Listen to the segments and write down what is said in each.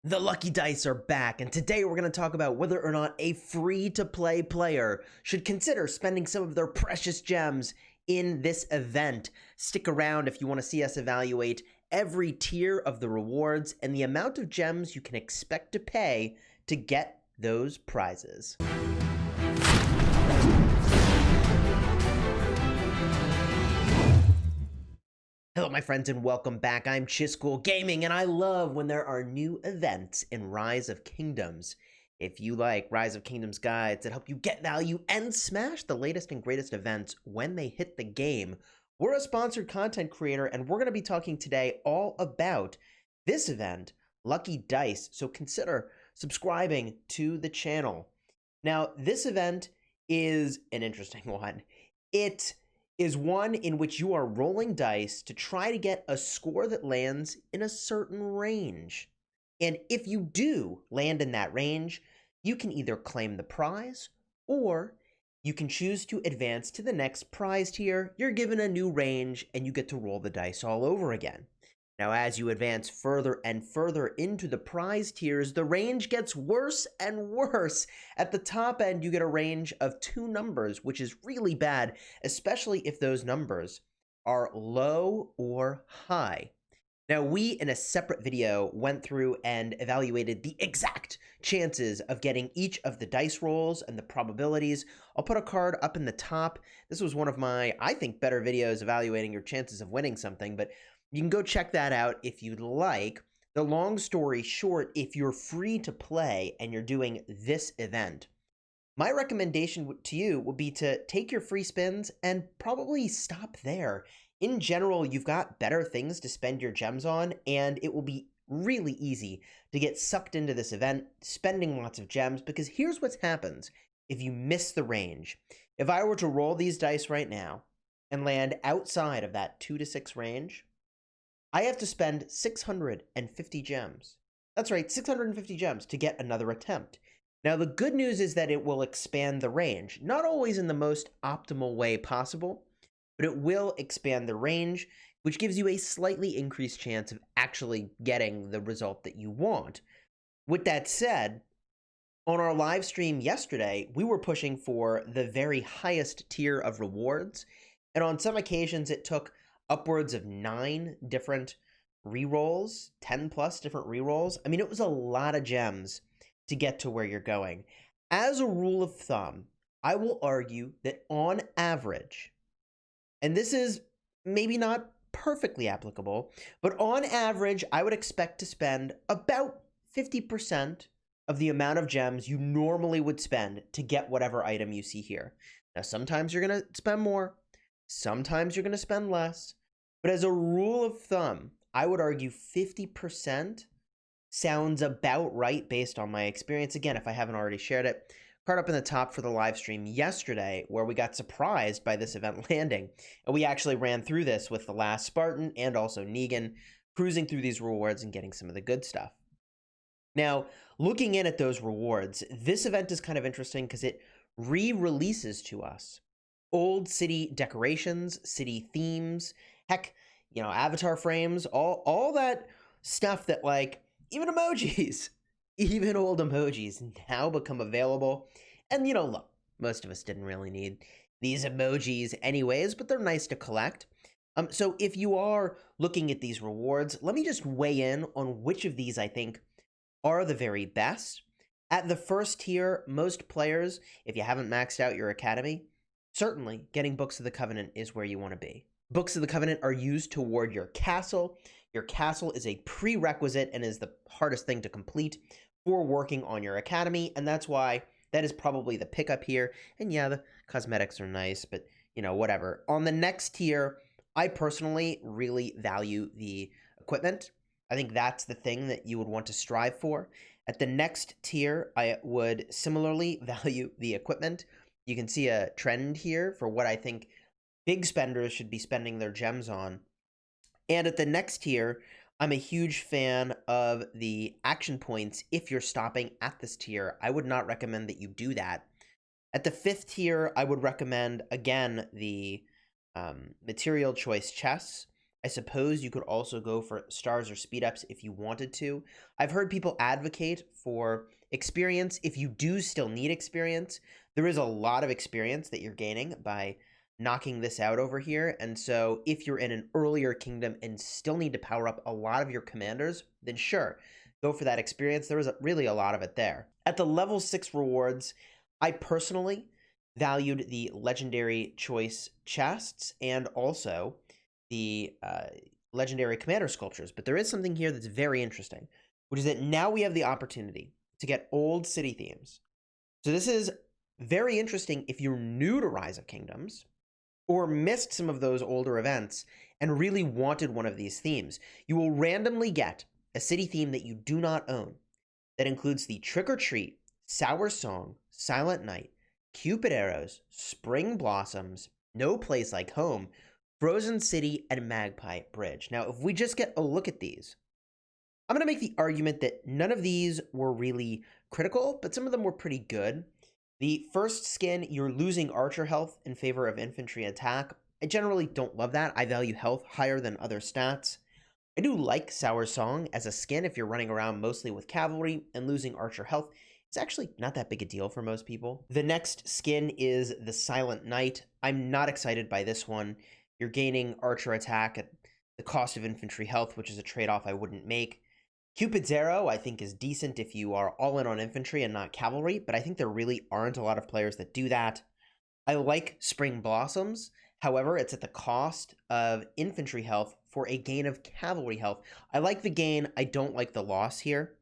The lucky dice are back, and today we're going to talk about whether or not a free-to-play player should consider spending some of their precious gems in this event. Stick around if you want to see us evaluate every tier of the rewards and the amount of gems you can expect to pay to get those prizes. Hello, my friends, and welcome back. I'm Chisgule Gaming, and I love when there are new events in Rise of Kingdoms. If you like Rise of Kingdoms guides that help you get value and smash the latest and greatest events when they hit the game, we're a sponsored content creator, and we're going to be talking today all about this event, Lucky Dice. So consider subscribing to the channel. Now, this event is an interesting one. It is one in which you are rolling dice to try to get a score that lands in a certain range. And if you do land in that range, you can either claim the prize or you can choose to advance to the next prize tier. You're given a new range and you get to roll the dice all over again. Now, as you advance further and further into the prize tiers, the range gets worse and worse. At the top end, you get a range of 2 numbers, which is really bad, especially if those numbers are low or high. Now, we, in a separate video, went through and evaluated the exact chances of getting each of the dice rolls and the probabilities. I'll put a card up in the top. This was one of my, I think, better videos evaluating your chances of winning something, but you can go check that out if you'd like. The long story short, if you're free to play and you're doing this event, my recommendation to you would be to take your free spins and probably stop there. In general, you've got better things to spend your gems on, and it will be really easy to get sucked into this event, spending lots of gems, because here's what happens if you miss the range. If I were to roll these dice right now and land outside of that 2 to 6 range, I have to spend 650 gems. That's right, 650 gems to get another attempt. Now, the good news is that it will expand the range, not always in the most optimal way possible, but it will expand the range, which gives you a slightly increased chance of actually getting the result that you want. With that said, on our live stream yesterday, we were pushing for the very highest tier of rewards, and on some occasions it took upwards of 9 different rerolls, 10 plus different rerolls. I mean, it was a lot of gems to get to where you're going. As a rule of thumb, I will argue that on average, and this is maybe not perfectly applicable, but on average, I would expect to spend about 50% of the amount of gems you normally would spend to get whatever item you see here. Now, sometimes you're going to spend more, sometimes you're going to spend less, but as a rule of thumb, I would argue 50% sounds about right based on my experience. Again, if I haven't already shared it, card up in the top for the live stream yesterday where we got surprised by this event landing. And we actually ran through this with the last Spartan and also Negan, cruising through these rewards and getting some of the good stuff. Now, looking in at those rewards, this event is kind of interesting because it re-releases to us old city decorations, city themes, heck, you know, avatar frames, all that stuff that, like, even emojis, even old emojis now become available. And, you know, look, most of us didn't really need these emojis anyways, but they're nice to collect. So if you are looking at these rewards, let me just weigh in on which of these I think are the very best. At the first tier, most players, if you haven't maxed out your academy, certainly getting Books of the Covenant is where you want to be. Books of the Covenant are used toward your castle. Your castle is a prerequisite and is the hardest thing to complete for working on your academy, and that's why that is probably the pickup here. And yeah, the cosmetics are nice, but, you know, whatever. On the next tier, I personally really value the equipment. I think that's the thing that you would want to strive for. At the next tier, I would similarly value the equipment. You can see a trend here for what I think big spenders should be spending their gems on. And at the next tier, I'm a huge fan of the action points if you're stopping at this tier. I would not recommend that you do that. At the 5th tier, I would recommend, again, the material choice chests. I suppose you could also go for stars or speed ups if you wanted to. I've heard people advocate for experience. If you do still need experience, there is a lot of experience that you're gaining by knocking this out over here. And so if you're in an earlier kingdom and still need to power up a lot of your commanders, then sure, go for that experience. There is really a lot of it there. At the level 6 rewards, I personally valued the legendary choice chests and also the legendary commander sculptures. But there is something here that's very interesting, which is that now we have the opportunity to get old city themes. So this is very interesting if you're new to Rise of Kingdoms or missed some of those older events and really wanted one of these themes. You will randomly get a city theme that you do not own that includes the Trick or Treat, Sour Song, Silent Night, Cupid Arrows, Spring Blossoms, No Place Like Home, Frozen City, and Magpie Bridge. Now, if we just get a look at these, I'm going to make the argument that none of these were really critical, but some of them were pretty good. The first skin, you're losing archer health in favor of infantry attack. I generally don't love that. I value health higher than other stats. I do like Sour Song as a skin if you're running around mostly with cavalry and losing archer health. It's actually not that big a deal for most people. The next skin is the Silent Night. I'm not excited by this one. You're gaining archer attack at the cost of infantry health, which is a trade-off I wouldn't make. Cupid's Arrow, I think, is decent if you are all in on infantry and not cavalry, but I think there really aren't a lot of players that do that. I like Spring Blossoms. However, it's at the cost of infantry health for a gain of cavalry health. I like the gain. I don't like the loss here.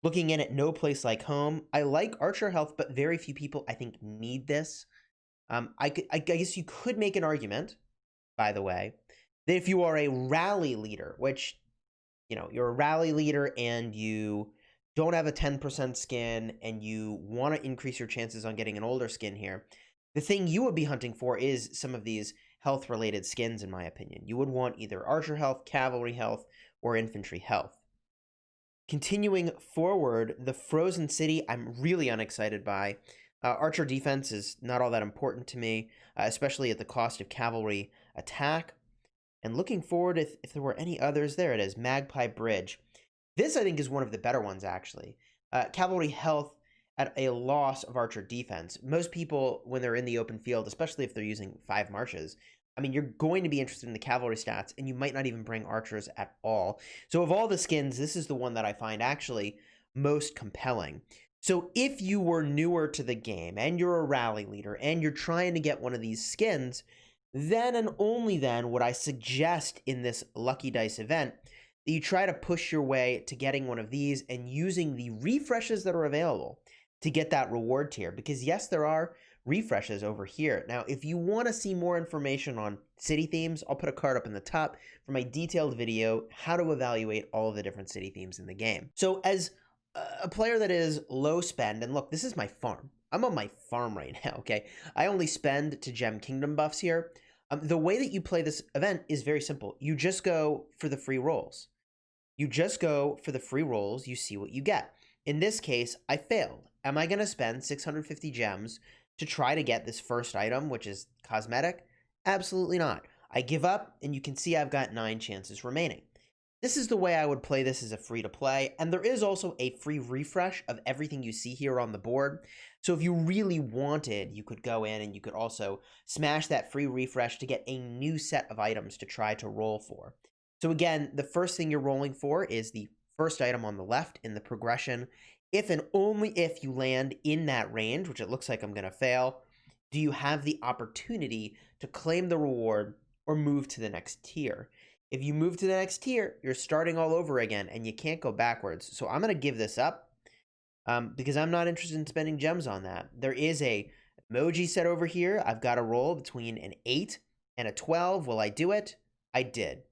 Looking in at No Place Like Home, I like archer health, but very few people, I think, need this. I guess you could make an argument, by the way, that if you are a rally leader, which, you know, you're a rally leader and you don't have a 10% skin and you want to increase your chances on getting an older skin here, the thing you would be hunting for is some of these health-related skins, in my opinion. You would want either archer health, cavalry health, or infantry health. Continuing forward, the Frozen City, I'm really unexcited by. Archer defense is not all that important to me, especially at the cost of cavalry attack. And looking forward, if there were any others, there it is, Magpie Bridge. This, I think, is one of the better ones, actually. Cavalry health at a loss of archer defense. Most people, when they're in the open field, especially if they're using 5 marches, I mean, you're going to be interested in the cavalry stats, and you might not even bring archers at all. So of all the skins, this is the one that I find actually most compelling. So if you were newer to the game, and you're a rally leader, and you're trying to get one of these skins, then and only then would I suggest in this Lucky Dice event that you try to push your way to getting one of these and using the refreshes that are available to get that reward tier. Because yes, there are refreshes over here. Now, if you want to see more information on city themes, I'll put a card up in the top for my detailed video, how to evaluate all of the different city themes in the game. So as a player that is low spend, and look, this is my farm. I'm on my farm right now, okay? I only spend to gem kingdom buffs here. The way that you play this event is very simple. You just go for the free rolls. You just go for the free rolls, you see what you get. In this case, I failed. Am I going to spend 650 gems to try to get this first item, which is cosmetic? Absolutely not. I give up, and you can see I've got 9 chances remaining. This is the way I would play this as a free-to-play, and there is also a free refresh of everything you see here on the board. So if you really wanted, you could go in and you could also smash that free refresh to get a new set of items to try to roll for. So again, the first thing you're rolling for is the first item on the left in the progression. If and only if you land in that range, which it looks like I'm going to fail, do you have the opportunity to claim the reward or move to the next tier. If you move to the next tier, you're starting all over again, and you can't go backwards. So I'm going to give this up because I'm not interested in spending gems on that. There is a emoji set over here. I've got to roll between an 8 and a 12. Will I do it? I did.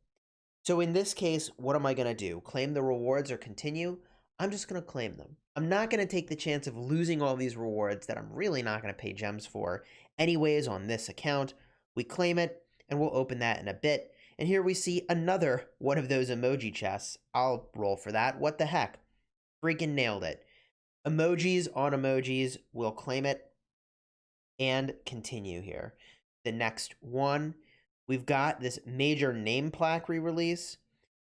So in this case, what am I going to do? Claim the rewards or continue? I'm just going to claim them. I'm not going to take the chance of losing all these rewards that I'm really not going to pay gems for anyways on this account. We claim it, and we'll open that in a bit. And here we see another one of those emoji chests. I'll roll for that. What the heck? Freaking nailed it. Emojis on emojis. We'll claim it and continue here. The next one, We've got this major name plaque re-release.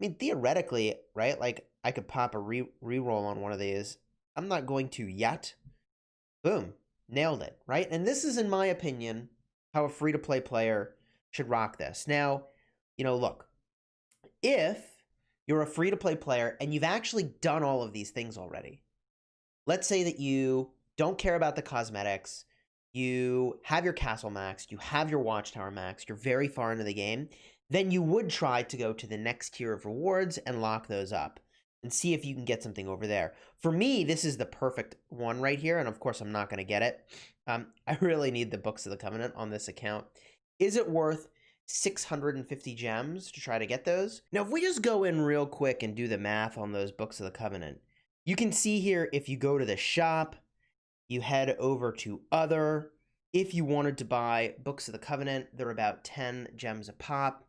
I mean, theoretically, right? Like, I could pop a re-roll on one of these. I'm not going to yet. Boom. Nailed it, right? And this is, in my opinion, how a free-to-play player should rock this. Now, look, if you're a free-to-play player and you've actually done all of these things already, let's say that you don't care about the cosmetics, you have your castle maxed, you have your watchtower maxed, you're very far into the game, then you would try to go to the next tier of rewards and lock those up and see if you can get something over there. For me, this is the perfect one right here, and of course I'm not going to get it. I really need the Books of the Covenant on this account. Is it worth 650 gems to try to get those? Now, if we just go in real quick and do the math on those Books of the Covenant, you can see here, if you go to the shop, you head over to other. If you wanted to buy Books of the Covenant, they're about 10 gems a pop.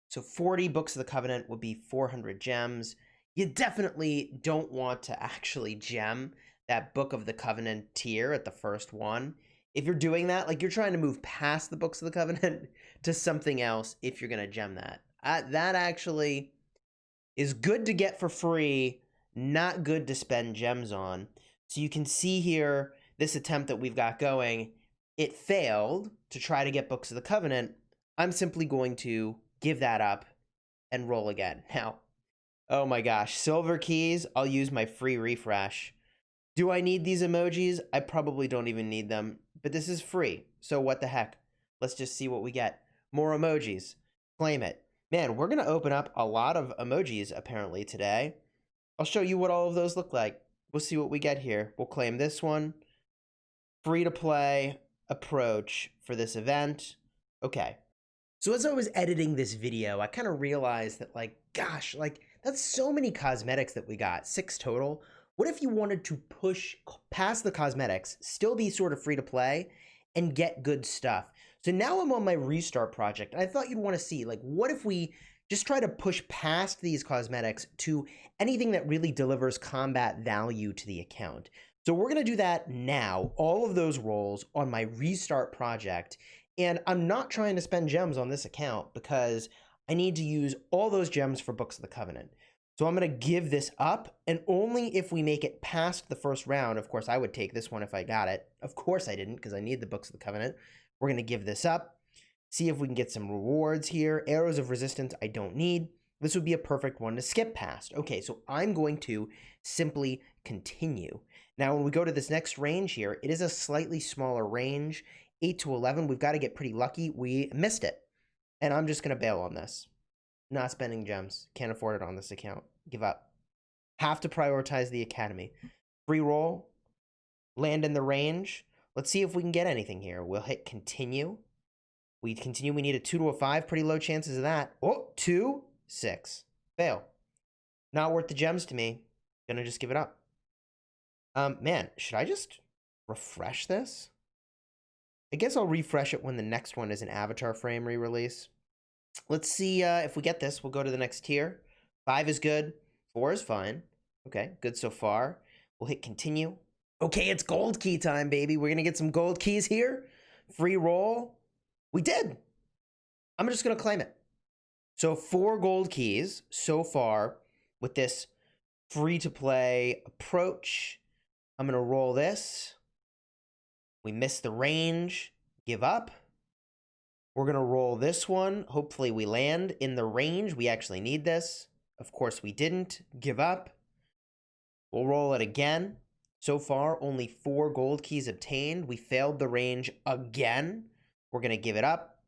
So 40 Books of the Covenant would be 400 gems. You definitely don't want to actually gem that Book of the Covenant tier at the first one. If you're doing that, like, you're trying to move past the Books of the Covenant to something else if you're going to gem that. That actually is good to get for free, not good to spend gems on. So you can see here, this attempt that we've got going, it failed to try to get Books of the Covenant. I'm simply going to give that up and roll again. Now, oh my gosh, silver keys, I'll use my free refresh. Do I need these emojis? I probably don't even need them, but this is free, so what the heck? Let's just see what we get. More emojis. Claim it. Man, we're going to open up a lot of emojis apparently today. I'll show you what all of those look like. We'll see what we get here. We'll claim this one. Free to play approach for this event. Okay. So as I was editing this video, I kind of realized that, like, gosh, like, that's so many cosmetics that we got, 6 total. What if you wanted to push past the cosmetics, still be sort of free to play, and get good stuff? So now I'm on my restart project, and I thought you'd want to see, like, what if we just try to push past these cosmetics to anything that really delivers combat value to the account? So we're going to do that now, all of those roles on my restart project. And I'm not trying to spend gems on this account because I need to use all those gems for Books of the Covenant. So I'm going to give this up, and only if we make it past the first round. Of course, I would take this one if I got it. Of course I didn't, because I need the Books of the Covenant. We're going to give this up, see if we can get some rewards here. Arrows of Resistance I don't need. This would be a perfect one to skip past. Okay, so I'm going to simply continue. Now, when we go to this next range here, it is a slightly smaller range. 8 to 11, we've got to get pretty lucky. We missed it. And I'm just going to bail on this. Not spending gems. Can't afford it on this account. Give up. Have to prioritize the academy. Free roll. Land in the range. Let's see if we can get anything here. We'll hit continue. We continue. We need a 2 to a 5. Pretty low chances of that. Oh, 2, 6. Fail. Not worth the gems to me. Gonna just give it up. Man, should I just refresh this? I guess I'll refresh it when the next one is an avatar frame re-release. Let's see if we get this. We'll go to the next tier. 5 is good. 4 is fine. Okay, good so far. We'll hit continue. Okay, it's gold key time, baby. We're going to get some gold keys here. Free roll. We did. I'm just going to claim it. So 4 gold keys so far with this free-to-play approach. I'm going to roll this. We missed the range. Give up. We're going to roll this one. Hopefully we land in the range. We actually need this. Of course we didn't. Give up. We'll roll it again. So far, only 4 gold keys obtained. We failed the range again. We're going to give it up.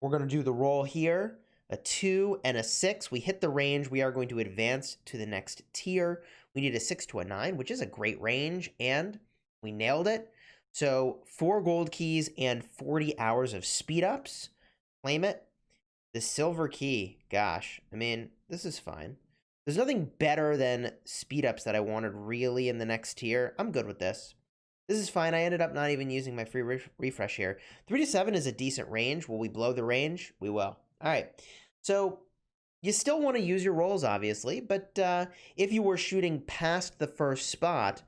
We're going to do the roll here. A 2 and a 6. We hit the range. We are going to advance to the next tier. We need a 6 to a 9, which is a great range, and we nailed it. So 4 gold keys and 40 hours of speed ups. Claim it. The silver key, gosh, I mean, this is fine. There's nothing better than speed ups that I wanted really in the next tier. I'm good with this. This is fine. I ended up not even using my free refresh here. 3 to 7 is a decent range. Will we blow the range? We will. All right. So you still want to use your rolls, obviously, but if you were shooting past the first spot,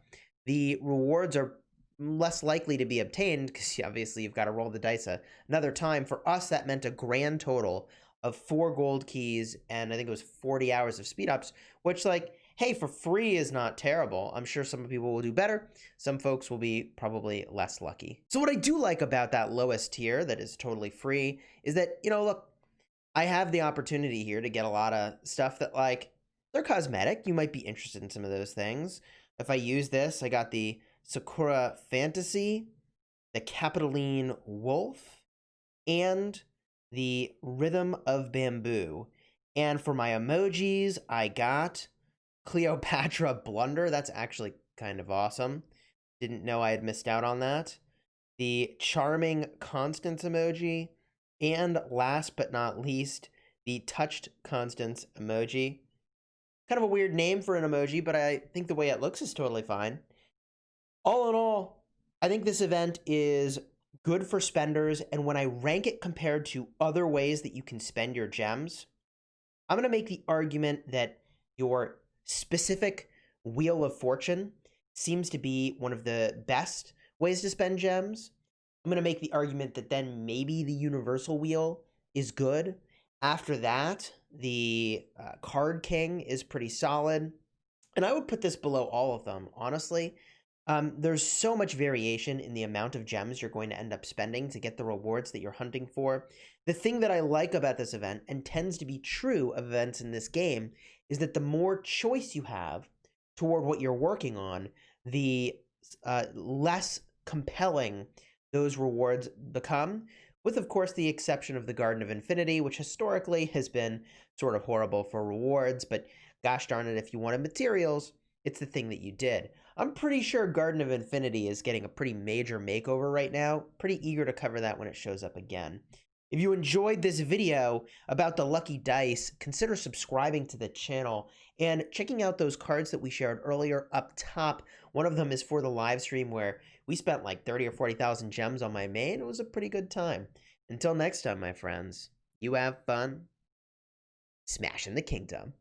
the rewards are less likely to be obtained because obviously you've got to roll the dice another time. For us, that meant a grand total of 4 gold keys and I think it was 40 hours of speed ups, which, like, hey, for free is not terrible. I'm sure some people will do better. Some folks will be probably less lucky. So what I do like about that lowest tier that is totally free is that, look, I have the opportunity here to get a lot of stuff that, like, they're cosmetic. You might be interested in some of those things. If I use this, I got the Sakura Fantasy, the Capitoline Wolf, and the Rhythm of Bamboo. And for my emojis, I got Cleopatra Blunder. That's actually kind of awesome. Didn't know I had missed out on that. The Charming Constance emoji. And last but not least, the Touched Constance emoji. Kind of a weird name for an emoji, but I think the way it looks is totally fine. All in all, I think this event is good for spenders, and when I rank it compared to other ways that you can spend your gems, I'm going to make the argument that your specific Wheel of Fortune seems to be one of the best ways to spend gems. I'm going to make the argument that then maybe the Universal Wheel is good. After that, the Card King is pretty solid. And I would put this below all of them, honestly. There's so much variation in the amount of gems you're going to end up spending to get the rewards that you're hunting for. The thing that I like about this event, and tends to be true of events in this game, is that the more choice you have toward what you're working on, the less compelling those rewards become, with, of course, the exception of the Garden of Infinity, which historically has been sort of horrible for rewards, but gosh darn it, if you wanted materials, it's the thing that you did. I'm pretty sure Garden of Infinity is getting a pretty major makeover right now. Pretty eager to cover that when it shows up again. If you enjoyed this video about the lucky dice, consider subscribing to the channel and checking out those cards that we shared earlier up top. One of them is for the live stream where we spent like 30 or 40,000 gems on my main. It was a pretty good time. Until next time, my friends, you have fun smashing the kingdom.